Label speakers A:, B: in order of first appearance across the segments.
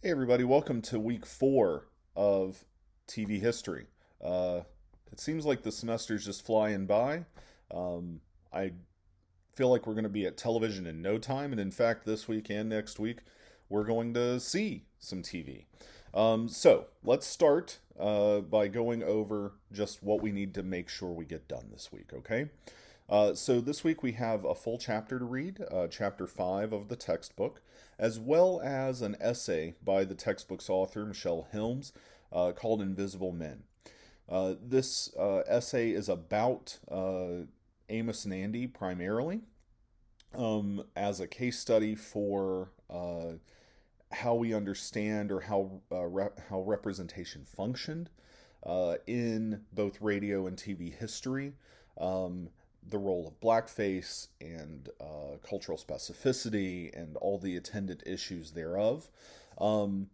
A: Hey everybody, welcome to week 4 of TV history. Uh, it seems like the semester's just flying by. I feel like we're going to be at television in no time, and in fact, this week and next week, we're going to see some TV. So let's start by going over just what we need to make sure we get done this week, okay? So this week we have a full chapter to read, chapter 5 of the textbook, as well as an essay by the textbook's author, Michelle Hilmes, called Invisible Men. This essay is about Amos and Andy primarily, as a case study for how we understand or how representation functioned in both radio and TV history. Um, the role of blackface and cultural specificity and all the attendant issues thereof. Um,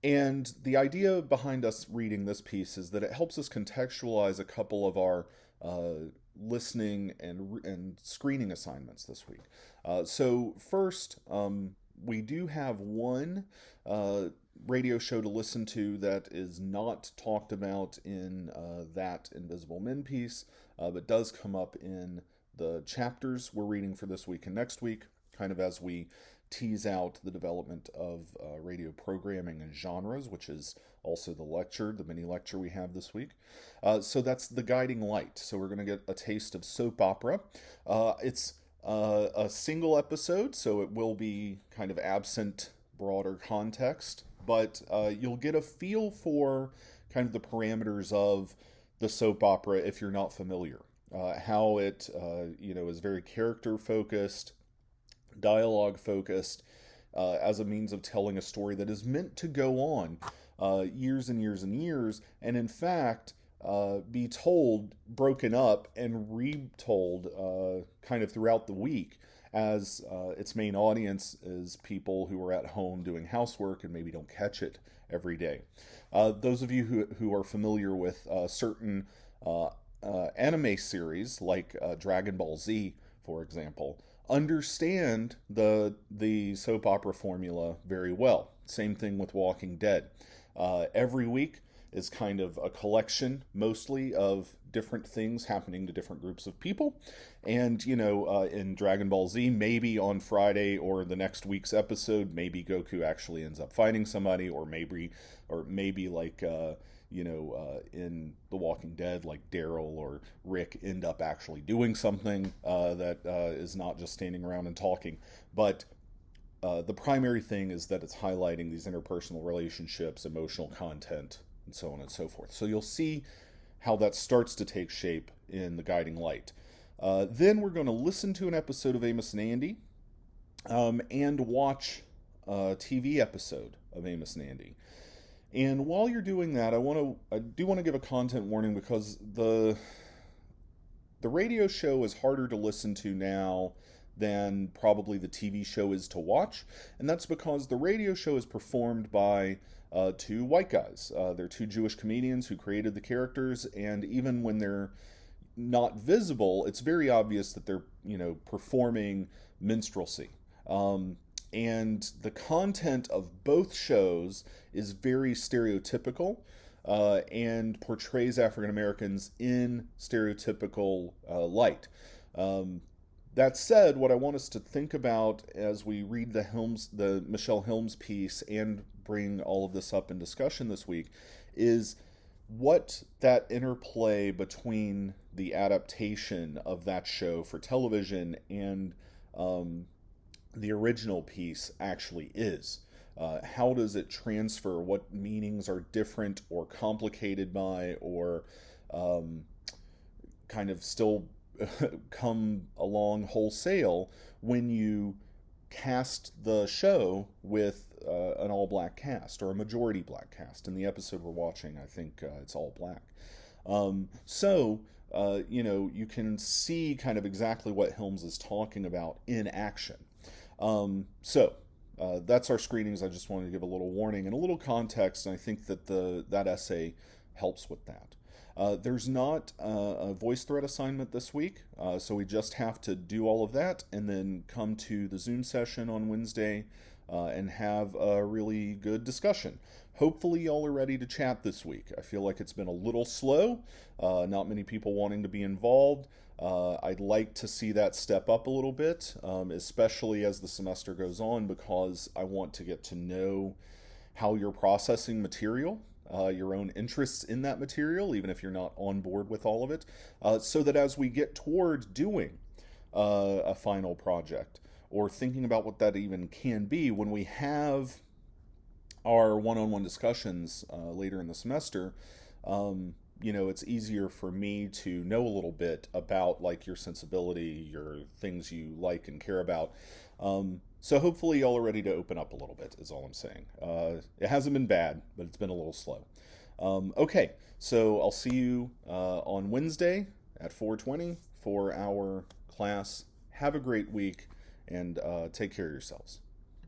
A: and the idea behind us reading this piece is that it helps us contextualize a couple of our listening and screening assignments this week. So first, we do have one uh, radio show to listen to that is not talked about in that Invisible Men piece, but does come up in the chapters we're reading for this week and next week, kind of as we tease out the development of radio programming and genres, which is also the mini lecture we have this week. So that's The Guiding Light. So we're going to get a taste of soap opera. It's a single episode, so it will be kind of absent broader context, but you'll get a feel for kind of the parameters of the soap opera if you're not familiar. How it is very character focused, dialogue focused, as a means of telling a story that is meant to go on years and years and years, and in fact be told, broken up, and retold kind of throughout the week as its main audience is people who are at home doing housework and maybe don't catch it every day. Those of you who are familiar with certain anime series like Dragon Ball Z, for example, understand the soap opera formula very well. Same thing with Walking Dead. Every week is kind of a collection, mostly of different things happening to different groups of people. And, in Dragon Ball Z, maybe on Friday or the next week's episode, maybe Goku actually ends up fighting somebody, or maybe like, in The Walking Dead, like Daryl or Rick end up actually doing something that is not just standing around and talking. But the primary thing is that it's highlighting these interpersonal relationships, emotional content, and so on and so forth. So you'll see how that starts to take shape in The Guiding Light. Then we're going to listen to an episode of Amos and Andy, and watch a TV episode of Amos and Andy. And while you're doing that, I do want to give a content warning because the radio show is harder to listen to now than probably the TV show is to watch, and that's because the radio show is performed by two white guys. They're two Jewish comedians who created the characters, and even when they're not visible, it's very obvious that they're performing minstrelsy. And the content of both shows is very stereotypical, and portrays African Americans in stereotypical light. Um, that said, what I want us to think about as we read the Michelle Hilmes piece, and bring all of this up in discussion this week, is what that interplay between the adaptation of that show for television and the original piece actually is. How does it transfer? What meanings are different or complicated by, or um, kind of still come along wholesale when you cast the show with an all black cast or a majority black cast? In the episode we're watching, I think it's all black. You can see kind of exactly what Hilmes is talking about in action. That's our screenings. I just wanted to give a little warning and a little context, and I think that that essay helps with that. There's not a voice thread assignment this week, so we just have to do all of that and then come to the Zoom session on Wednesday and have a really good discussion. Hopefully, y'all are ready to chat this week. I feel like it's been a little slow, not many people wanting to be involved. I'd like to see that step up a little bit, especially as the semester goes on, because I want to get to know how you're processing material, your own interests in that material, even if you're not on board with all of it, so that as we get toward doing a final project or thinking about what that even can be, when we have our one-on-one discussions later in the semester, it's easier for me to know a little bit about like your sensibility, your things you like and care about. So hopefully y'all are ready to open up a little bit, is all I'm saying. It hasn't been bad, but it's been a little slow. Okay, so I'll see you on Wednesday at 4:20 for our class. Have a great week, and take care of yourselves.